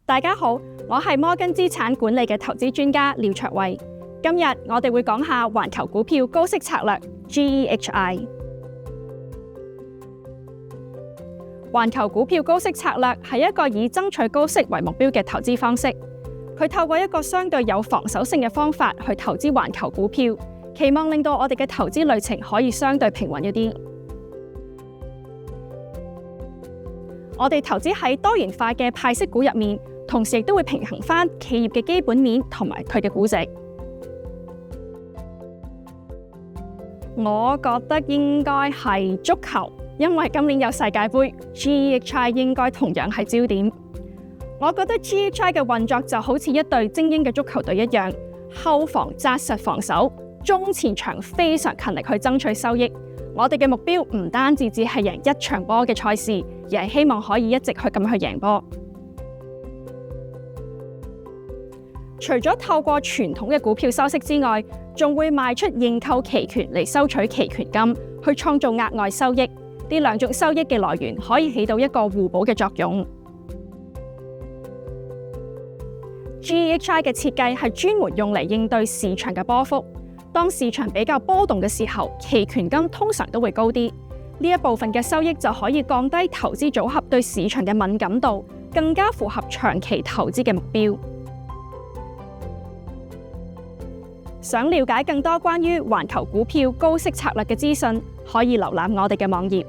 大家好，我係摩根資產管理嘅投資專家廖卓慧。今日我哋會講下環球股票高息策略 GEHI。環球股票高息策略係一個以爭取高息為目標嘅投資方式。佢透過一個相對有防守性嘅方法去投資環球股票，期望令到我哋嘅投資旅程可以相對平穩一啲。我哋投資喺多元化嘅派息股入面，同時亦都會平衡返企業嘅基本面同埋佢嘅估值。我覺得應該係足球，因為今年有世界盃 ，GEHI 應該同樣係焦點。我覺得 GEHI 嘅運作就好似一隊精英嘅足球隊一樣，後防紮實防守，中前場非常勤力去爭取收益。我哋嘅目標唔單止只係贏一場波嘅賽事，而係希望可以一直去贏波。除咗透過傳統嘅股票收息之外，仲會賣出認購期權嚟收取期權金，去創造額外收益。呢兩種收益嘅來源可以起到一個互補嘅作用。GEHI 嘅設計係專門用嚟應對市場嘅波幅。當市場比較波動嘅時候，期權金通常都會高啲。呢一部分嘅收益就可以降低投資組合對市場嘅敏感度，更加符合長期投資嘅目標。想了解更多關於環球股票高息策略嘅資訊，可以瀏覽我哋嘅網頁。